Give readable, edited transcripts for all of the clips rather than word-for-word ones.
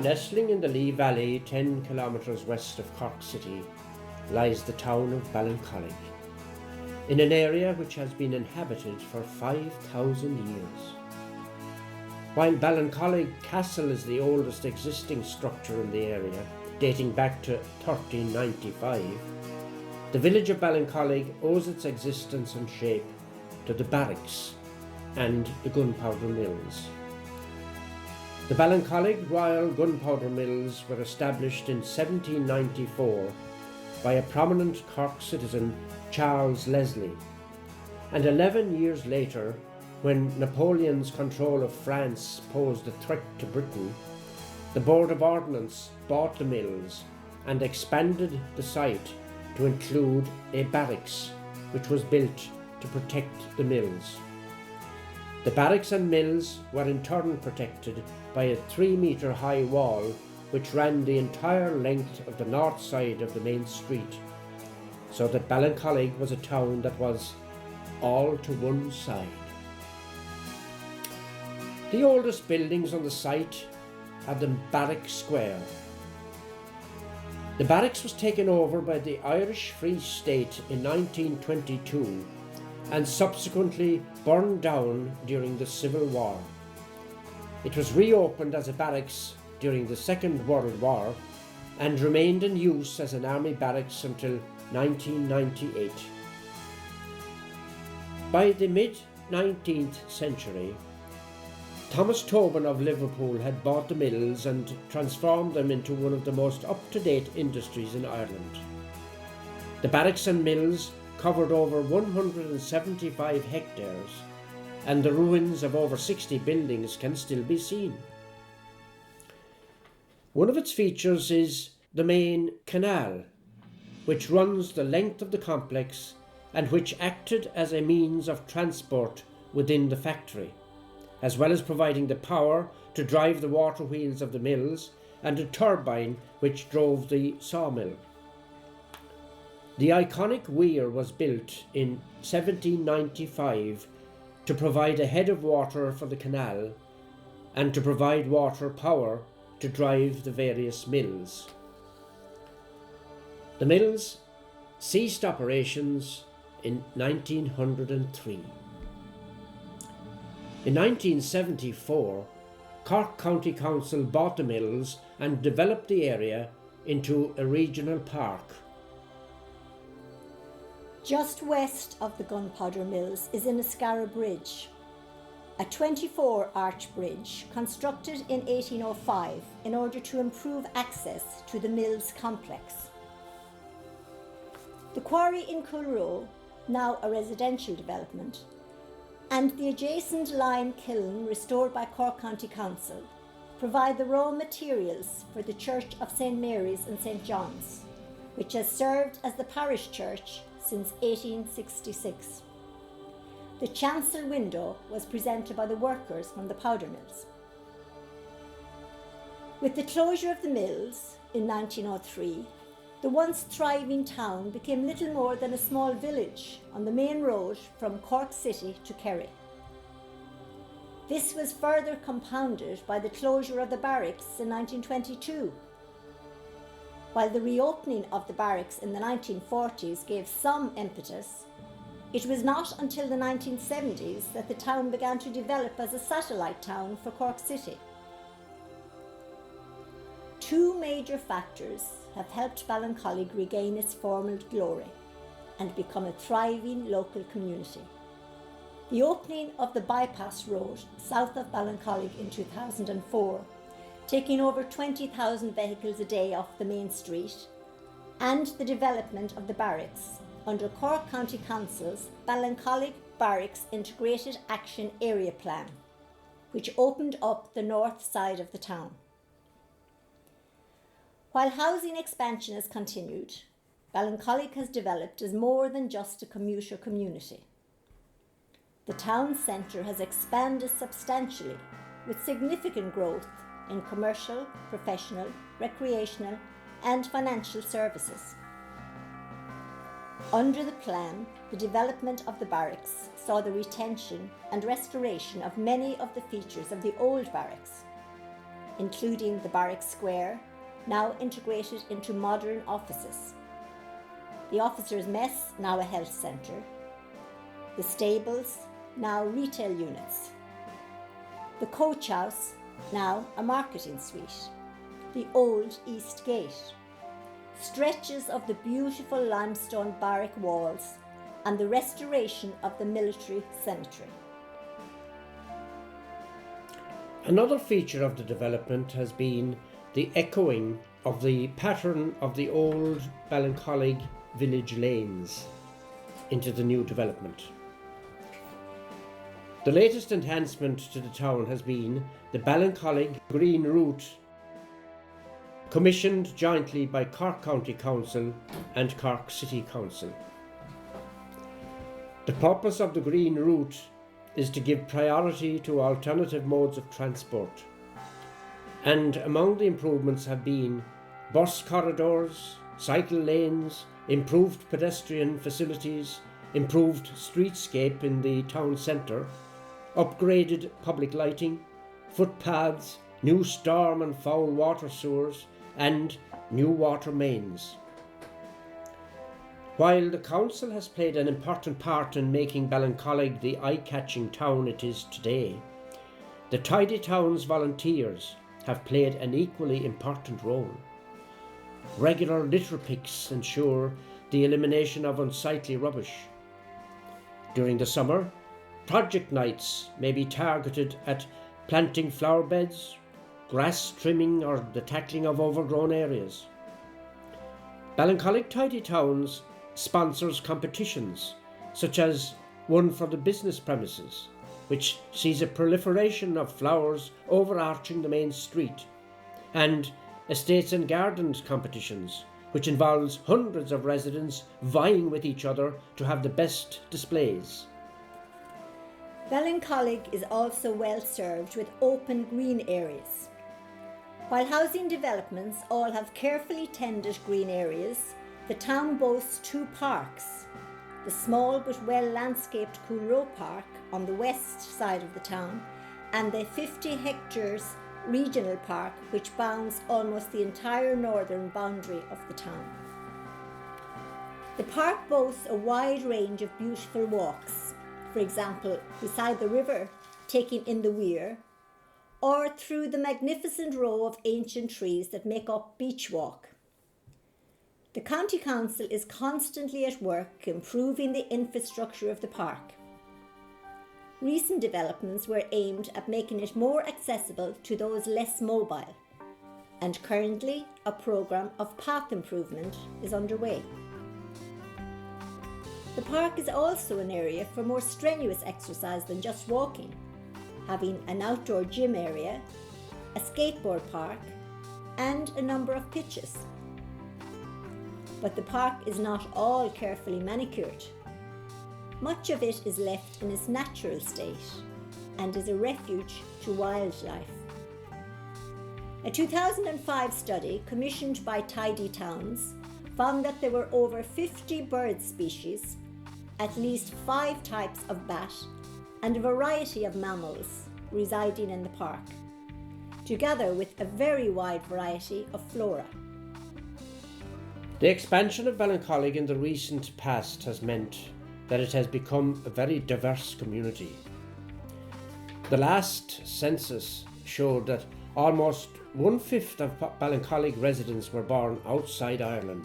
Nestling in the Lee Valley, 10 kilometres west of Cork City, lies the town of Ballincollig, in an area which has been inhabited for 5,000 years. While Ballincollig Castle is the oldest existing structure in the area, dating back to 1395, the village of Ballincollig owes its existence and shape to the barracks and the gunpowder mills. The Ballincollig Royal Gunpowder Mills were established in 1794 by a prominent Cork citizen, Charles Leslie, and 11 years later, when Napoleon's control of France posed a threat to Britain, the Board of Ordnance bought the mills and expanded the site to include a barracks which was built to protect the mills. The barracks and mills were in turn protected by a 3-metre high wall which ran the entire length of the north side of the main street, so that Ballincollig was a town that was all to one side. The oldest buildings on the site are the Barrack Square. The barracks was taken over by the Irish Free State in 1922 and subsequently burned down during the Civil War. It was reopened as a barracks during the Second World War and remained in use as an army barracks until 1998. By the mid-19th century, Thomas Tobin of Liverpool had bought the mills and transformed them into one of the most up-to-date industries in Ireland. The barracks and mills covered over 175 hectares, and the ruins of over 60 buildings can still be seen. One of its features is the main canal, which runs the length of the complex and which acted as a means of transport within the factory, as well as providing the power to drive the water wheels of the mills and a turbine which drove the sawmill. The iconic weir was built in 1795 to provide a head of water for the canal and to provide water power to drive the various mills. The mills ceased operations in 1903. In 1974, Cork County Council bought the mills and developed the area into a regional park. Just west of the gunpowder mills is Inniscarra Bridge, a 24-arch bridge constructed in 1805 in order to improve access to the mills complex. The quarry in Culroe, now a residential development, and the adjacent lime kiln restored by Cork County Council provide the raw materials for the Church of St Mary's and St John's, which has served as the parish church since 1866. The chancel window was presented by the workers from the powder mills. With the closure of the mills in 1903, the once thriving town became little more than a small village on the main road from Cork City to Kerry. This was further compounded by the closure of the barracks in 1922. While the reopening of the barracks in the 1940s gave some impetus, it was not until the 1970s that the town began to develop as a satellite town for Cork City. Two major factors have helped Ballincollig regain its former glory and become a thriving local community. The opening of the bypass road south of Ballincollig in 2004, taking over 20,000 vehicles a day off the main street, and the development of the barracks under Cork County Council's Ballincollig Barracks Integrated Action Area Plan, which opened up the north side of the town. While housing expansion has continued, Ballincollig has developed as more than just a commuter community. The town centre has expanded substantially with significant growth in commercial, professional, recreational and financial services. Under the plan, the development of the barracks saw the retention and restoration of many of the features of the old barracks. including the Barrack Square, now integrated into modern offices. The officers' mess, now a health centre. The stables, now retail units. The coach house, now a marketing suite. The old East Gate. Stretches of the beautiful limestone barrack walls and the restoration of the military cemetery. Another feature of the development has been the echoing of the pattern of the old Ballincollig village lanes into the new development. The latest enhancement to the town has been the Ballincollig Green Route, commissioned jointly by Cork County Council and Cork City Council. The purpose of the Green Route is to give priority to alternative modes of transport, and among the improvements have been bus corridors, cycle lanes, improved pedestrian facilities, improved streetscape in the town centre, upgraded public lighting, footpaths, new storm and foul water sewers, and new water mains. While the council has played an important part in making Ballincollig the eye-catching town it is today, the Tidy Towns volunteers have played an equally important role. Regular litter picks ensure the elimination of unsightly rubbish. During the summer, project nights may be targeted at planting flower beds, grass trimming, or the tackling of overgrown areas. Ballincollig Tidy Towns sponsors competitions, such as one for the business premises, which sees a proliferation of flowers overarching the main street, and estates and gardens competitions, which involves hundreds of residents vying with each other to have the best displays. Ballincollig is also well served with open green areas. While housing developments all have carefully tended green areas, the town boasts two parks, the small but well-landscaped Cool Row Park on the west side of the town and the 50 hectares regional park which bounds almost the entire northern boundary of the town. The park boasts a wide range of beautiful walks, for example, beside the river, taking in the weir, or through the magnificent row of ancient trees that make up Beach Walk. The County Council is constantly at work improving the infrastructure of the park. Recent developments were aimed at making it more accessible to those less mobile, and currently a programme of path improvement is underway. The park is also an area for more strenuous exercise than just walking, having an outdoor gym area, a skateboard park, and a number of pitches. But the park is not all carefully manicured. Much of it is left in its natural state and is a refuge to wildlife. A 2005 study commissioned by Tidy Towns found that there were over 50 bird species, at least 5 types of bat, and a variety of mammals residing in the park, together with a very wide variety of flora. The expansion of Ballincollig in the recent past has meant that it has become a very diverse community. The last census showed that almost 1/5 of Ballincollig residents were born outside Ireland,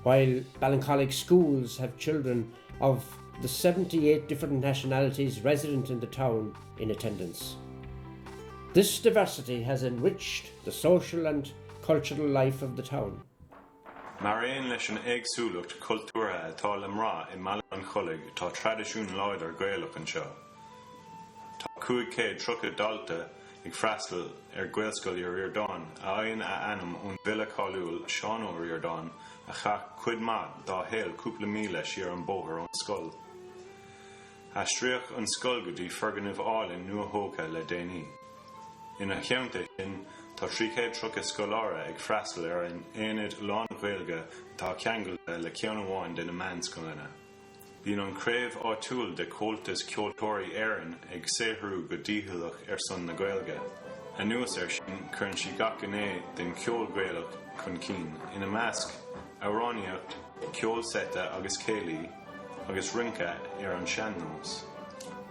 while Ballincollig schools have children of the 78 different nationalities resident in the town in attendance. This diversity has enriched the social and cultural life of the town. Marion leis an éagsúlacht cultúrtha atá limrá I Ballincollig tá tradiisiún láid ar Gaelach anseo. Tá 500 trucha dalta ag freastal ar Gaelscoil ar Iordáin a aon a anam ón Villa Cáiliúil Seán ó Iordáin a cha cuid mad dá héal cúpla míle siar an bóthar ón scoil. A stríoch an scoil go dtí ferganibh áilin nua hóca le déanaí. Ina cheantaigh sin tá 300 trucha scolára ag freastal ar an aonad lán Gaeilge tá ceangailte le ceann amháin de na meánscoileanna. Bhíonn an craobh áitiúil de comhaltas ceoltóirí éireann ag saothrú go dtíthiúlach ar son na Gaeilge, Anuas sin chun si gach in é den ceol gréalach chun cín. Ina measc amhránaíocht ceol seta agus céalaí agus rinca ar an seannos.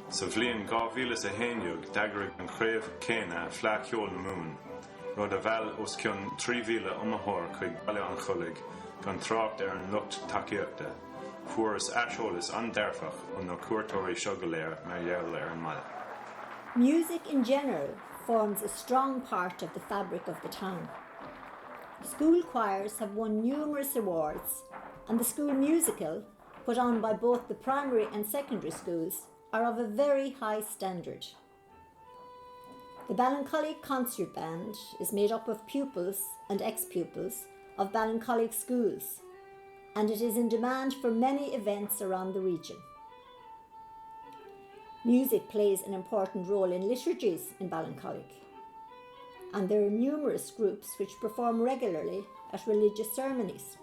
Sa bhliain 2011 d'eagraigh an craobh céine phleac ceol na mún. Rud a bheall os cion 3,000 umathóir chuig Ballincollig gan trácht ar an lucht takeíochta. Fuair aseolalas an-dearfach an nó cuairteoirí seo go léir mar gheall ar an mala. Music in general forms a strong part of the fabric of the town. School choirs have won numerous awards, and the school musical, put on by both the primary and secondary schools, are of a very high standard. The Ballincollig Concert Band is made up of pupils and ex-pupils of Ballincollig schools, and it is in demand for many events around the region. Music plays an important role in liturgies in Ballincollig, and there are numerous groups which perform regularly at religious ceremonies.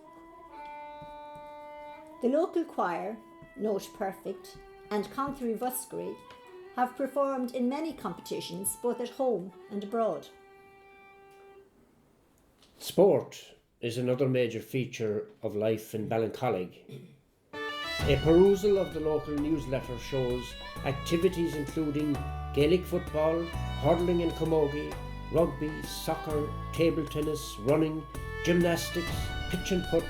The local choir, Note Perfect, and Conthry Vuskery have performed in many competitions both at home and abroad. Sport is another major feature of life in Ballincollig. A perusal of the local newsletter shows activities including Gaelic football, hurling and camogie, rugby, soccer, table tennis, running, gymnastics, pitch and putt,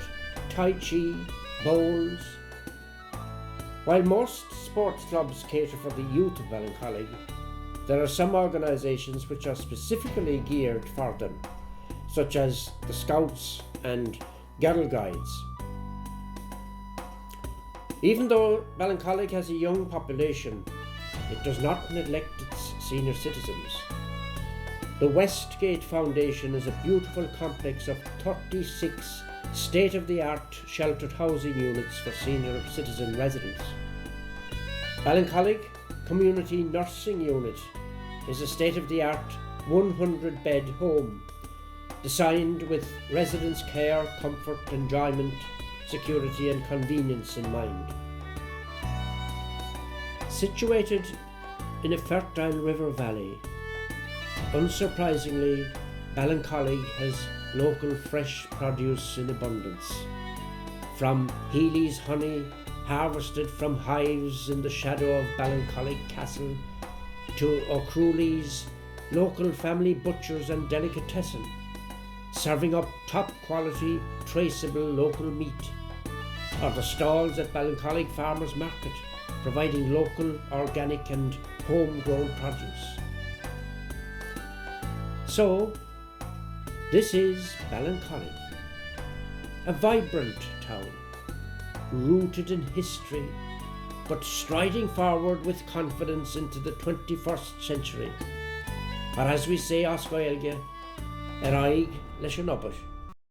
tai chi, bowls. While most sports clubs cater for the youth of Ballincollig, there are some organisations which are specifically geared for them, such as the Scouts and Girl Guides. Even though Ballincollig has a young population, it does not neglect its senior citizens. The Westgate Foundation is a beautiful complex of 36 state-of-the-art sheltered housing units for senior citizen residents. Ballincollig Community Nursing Unit is a state-of-the-art 100-bed home designed with residents' care, comfort, enjoyment, security and convenience in mind. Situated in a fertile river valley, unsurprisingly, Ballincollig has local fresh produce in abundance. From Healy's honey, harvested from hives in the shadow of Ballincollig Castle, to O'Crooley's, local family butchers and delicatessen, serving up top quality, traceable local meat, or the stalls at Ballincollig Farmers Market, providing local, organic and homegrown produce. So, this is Ballincollig, a vibrant town, rooted in history, but striding forward with confidence into the 21st century. Or as we say Oscoilge, Eraig leis an obair.